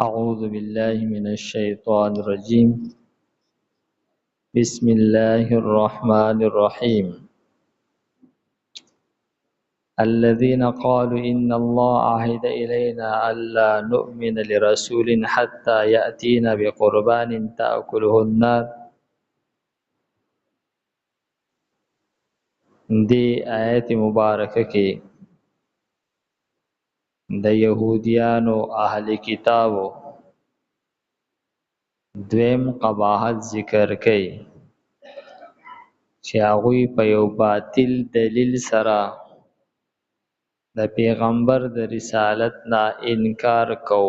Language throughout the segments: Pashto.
أعوذ بالله من الشيطان الرجيم بسم الله الرحمن الرحيم الذين قالوا إن الله عهد إلينا ألا نؤمن لرسول حتى يأتينا بقربان تأكله النار. دی آیت مبارکه کې د يهوديانو اهل کتابو دویم قباحت ذکر کړي چې هغه په یو باطل دلیل سره د پیغمبر د رسالت نه انکار کو.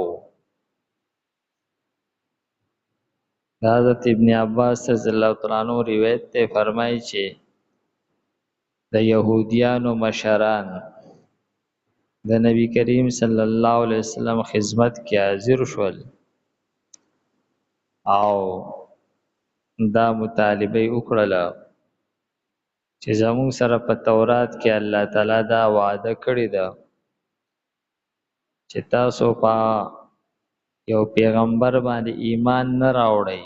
حضرت ابن عباس رضی الله تعالی عنہ روایت ته فرمایي چې د يهوديانو مشران د نبی کریم صلی الله علیه وسلم خدمت کې حاضر شول او دا مطالبه وکړه چې زموږ سره په تورات کې الله تعالی دا وعده کړی ده چې تاسو په یو پیغمبر باندې ایمان نه راوړئ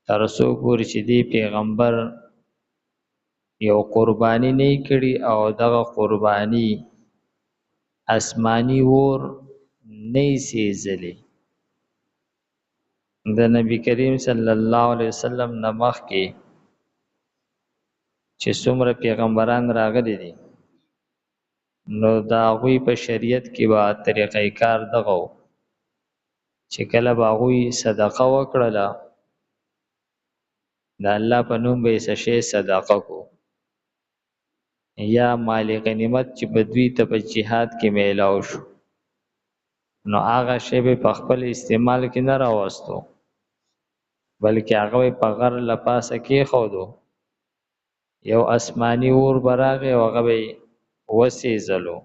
تر څو پورې چې دی پیغمبر یو قربانی نه کړي او دغه قربانی آسمانی ور نه سیزلی. د نبی کریم صلی الله علیه وسلم نمخ کې چې څومره پیغمبران راغلي دي نو دا غوی په شریعت کې به طریقې کار دغه چې کله به غوی صدقه وکړله د الله په نوم به څه شی صدقه کو یا مال غنیمت چې بدوی ته په جهاد کې میلاو شو نو هغه شی به په خپل استعمال کې نه راوستو بلکې هغه په غر لپاسه کې خودو یو آسمانی ور براغه او هغه به وسېزلو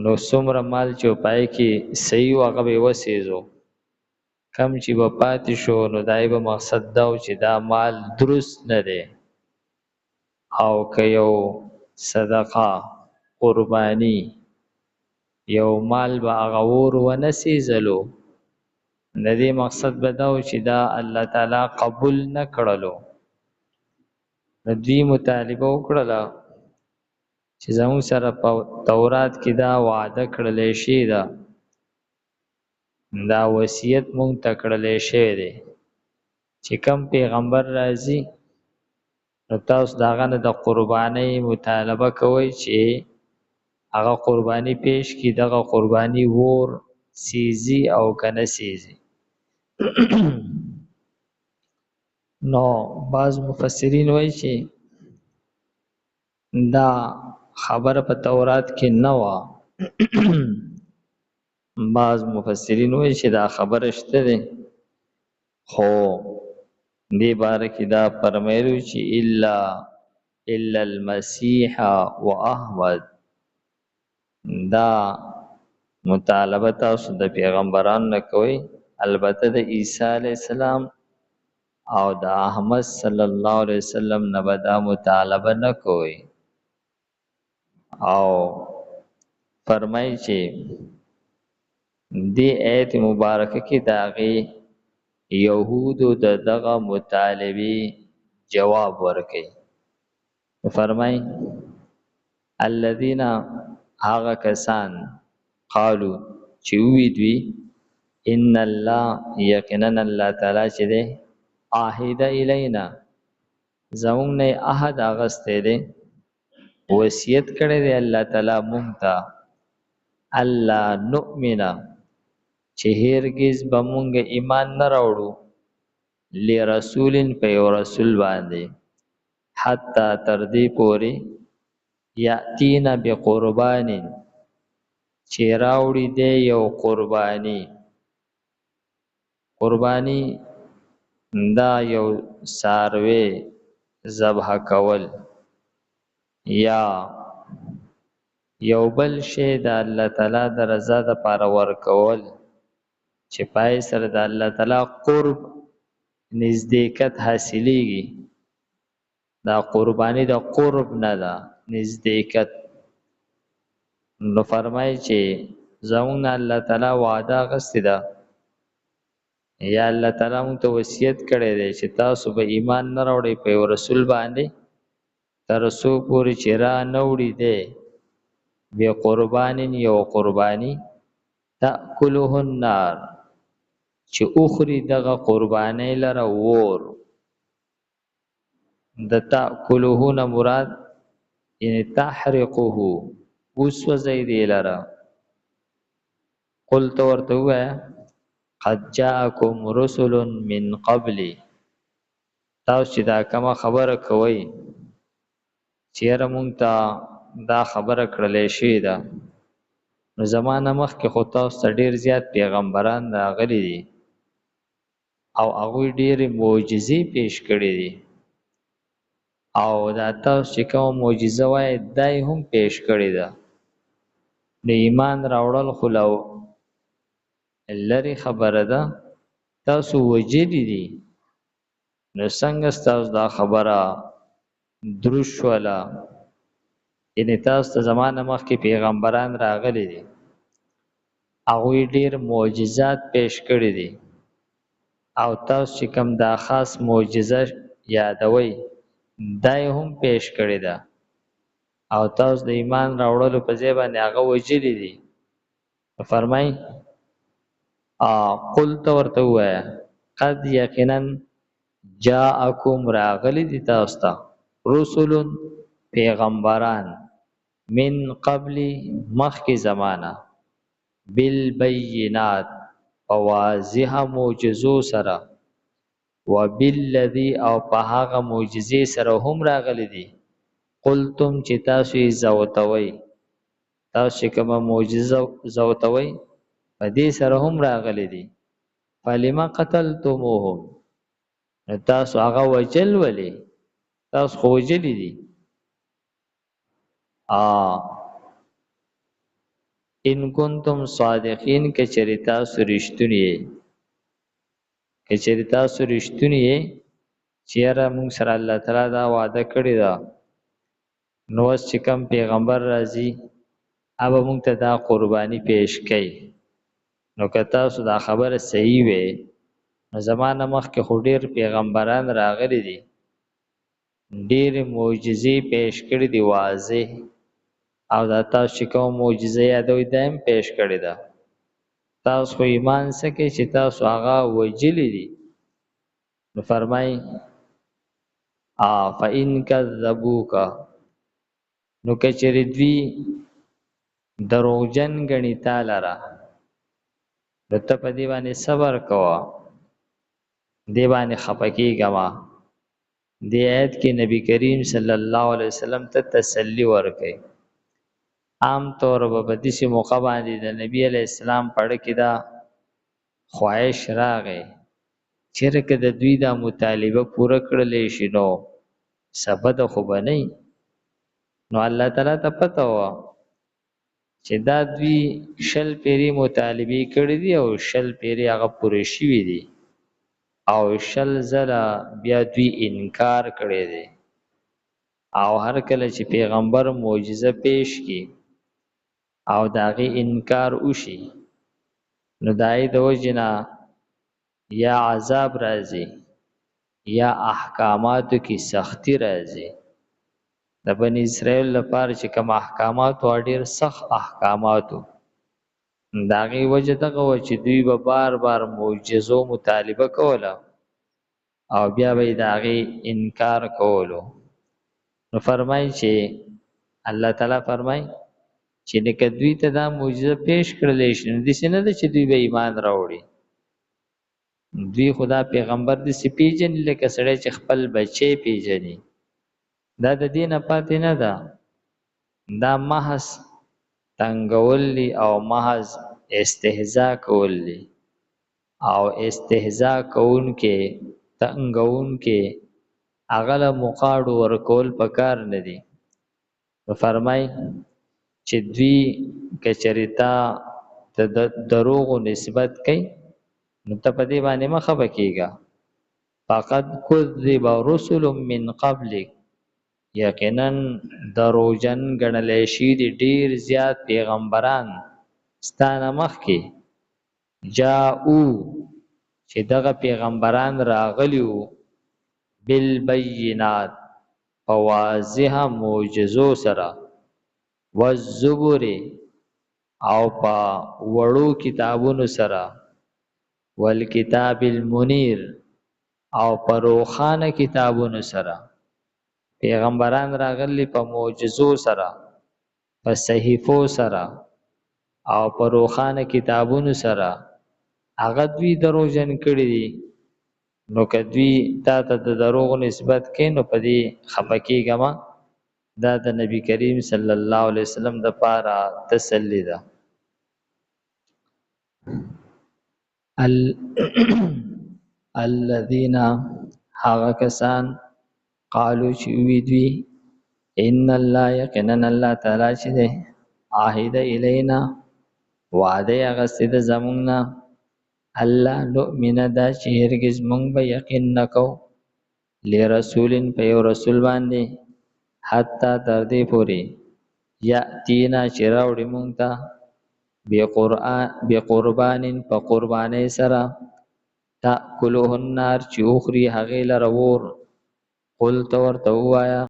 نو څومره مال چې پای کې صحیح هغه به وسېزو کم چې په پاتې شو نو دای به مقصد دا چې دا مال درست نه دی او که یو صدقه قربانی یو مال به هغه ور ونسېزلو د دې مقصد به دا چې دا الله تعالی قبول نه کړلو. د دې مطالبه وکړه چې زموږ سره په تورات کې دا وعده کړلې شي دا وصیت مونږ ته کړلې شي دی چې کم پیغمبر راځي نو تاسو داغه نه د قربانۍ مطالبه کوئ چې هغه قرباني پیش کی دغه قرباني ور سیزی او کنه سیزی. نو بعض مفسرین وایي چې دا خبره په تورات کې نه و. بعض مفسرین وایي چې دا خبره شته ده خو دې باره کې دا فرمایلو چې الا المسیح و احمد دا مطالبه تاسو د پیغمبرانو نه کوي البته د عیسی علی السلام او د احمد صلی الله علیه وسلم نه به دا مطالبه نه کوي. او فرمایي چې دی آیت مبارکه کې داغي یهودو دغه مطالبه جواب ورکړي. فرمایي الذين هغه کسان قالو چې وی دوی ان الله یقینا الله تعالی چې ده عهد الینا زمون نه عهد اغسته ده وصیت کړی دی الله تعالی مونږ ته الله نؤمنا چې هرگز به مونږ ایمان نه راوړو لرسولن په یو رسول باندې حتی تر دې پورې یاتینا بقربان چې راوړي دی یو قربانی دا یو ساروی ذبح کول یا یو بل شی د الله تعالی د رضا د پاره ورکول چې پای سره د الله تعالی قرب نزدېکت حاصلېږي. دا قربانی د قرب نه ده نزدېکت. نو فرمایي چې زمونږ نه الله تعالی وعده اخیستې ده یا الله تعالی موږ ته وصیت کړی دی چې تاسو به ایمان نه راوړئ په یو رسول باندې تر څو پورې چې را نه وړي دی بې قربانین یو قرباني تأکله النار چې اخري دغه قربانۍ لره اور د تأکله نه مراد یعنی تحرقه وسوځي دی لره قلت ورته ووایه قد جاءکم رسل من قبلی تاسو چې دا کومه خبره کوئ چیرې مونږ ته دا خبره کړلې شوې ده نو زمانه مخکې خو تاسو ته ډېر زیات پیغمبران راغلي دي او هغوی ډېرې معجزې پیش کړي دي او دا تاسو چې کومه معجزه وایي دا یې هم پیش کړې ده د ایمان راوړل خو لرې خبره ده تاسو وجلي دي نو څنګه ستاسو دا خبره دروش شوله یعنې تاسو ته زمانه مخکې پیغمبران راغلي دي هغوی ډېر معجزات پیش کړي دي او تاسو چې کوم دا خاص معجزه یادوئ دا یې هم پیش کړې ده او تاسو د ایمان راوړلو په ځای باندې هغه وجلي دي فرمایي قلت ورته ووایه قد یقینا جاءکم راغلی دي تاسو ته رسل پیغمبران من قبل مخکې زمانه بالبینات واضح معجزو سره وبالذي او په هغه معجزې سره هم راغلی دي قلتم چې تاسو یې زوتوئ تاسو چې کومه معجزه زوتوئ په دې سره هم راغلی دي فلما قتلتموهم تاسو هغه وجل ولې تاسو خو وجلی دي ان کنتم صادقین کچری تاسو رښتونی یې کچری تاسو رښتونی یې چیرې موږ سره الله تعالی دا وعده کړی ده نو اوس چې کوم پیغمبر راځي هغه موږ ته دا قرباني پیش کوي نو که تاسو دا خبره صحیح وي نو زمانه مخکې خو ډېر پیغمبران راغلي دي ډېرې معجزې پیش کړي دي واضح او دا تاسو چې کوم معجزه یادوئ دا هم پیش کړې ده تاسو خو ایمان څه کوئ چې تاسو هغه وجلي دي نو فرمایي فإن کذبوک نو که چېرې دوی دروغجن ګڼي تا لره نو ته په دې باندې صبر کوه دې باندې خفه کېږه مه دې آیت کې نبی کریم صلی الله علیه وسلم ته تسلی ورکوي عام طور په داسې موقع باندې د نبی علیه السلام په اړه کې دا خواهش راغی چېرې که د دوی دا مطالبه پوره کړلی شي نو څه بده خو به نه نو الله تعالی ته پته وه چې دا دوی 20 پیرې مطالبې کړي دي او 20 پیرې هغه پوره شوي دي او 20 ځله بیا دوی انکار کړی دی او هر کله چې پیغمبر معجزه پیش کی او د هغې انکار وشي نو د هغې د وجې نه یا عذاب راځي یا احکاماتو کې سختی راځي د بني اسرائیل لپاره چې کوم احکامات و ډېر سخت احکاماتو د هغې وجه دغه وه چې دوی به بار بار معجزو مطالبه کوله او بیا به یې د هغې انکار کولو نو فرمایي چې الله تعالی فرمایي چې لکه دوی ته دا معجزه پیش کړلی شي نو داسې نه ده چې دوی به ایمان راوړي دوی خدا پیغمبر داسې پیژني لکه سړی چې خپل بچی پیژني دا د دې نه پاتې نه ده دا محض تنګول دي او محض استهزا کول دي او استهزا کوونکې تنګونکې هغه له مقاړو ورکول پکار نه دي فرمایي چې دوی که چېرې تا د دروغو نسبت کوي نو ته په دې باندې مه خفه کېږه فقد کذب رسل من قبلک یقینا دروغجن ګڼلی شي دي ډېر زیات پیغمبران ستانه مخکې جاءو چې دغه پیغمبران راغلیو بالبینات فواضح معجزو سره والزبر او په وړو کتابونو سره والکتاب المنیر او په روښانه کتابونو سره پیغمبران راغلي په معجزو سره په صحیفو سره او په روښانه کتابونو سره هغه دوی دروغجن کړي دي نو کدوی تا ته د دروغ نسبت کې نو په دې خپکیږه ما دا د نبی کریم صلی الله علیه وسلم د پاره تسلی ده الذين هغه کسان قالو چې وی دوی ان الله یقینا الله تعالی چې ده عهد الینا وعده غسد زمونږه الله نؤمن دا چې هرگز مونږ به یقین نکو لرسولن په یو رسول باندې حتی تر دې پورې یاتینا چې راوړي مونږ ته بقربانین په قربانۍ سره تاکلوه النار چې اخري هغې لره اور قل ته ورته ووایه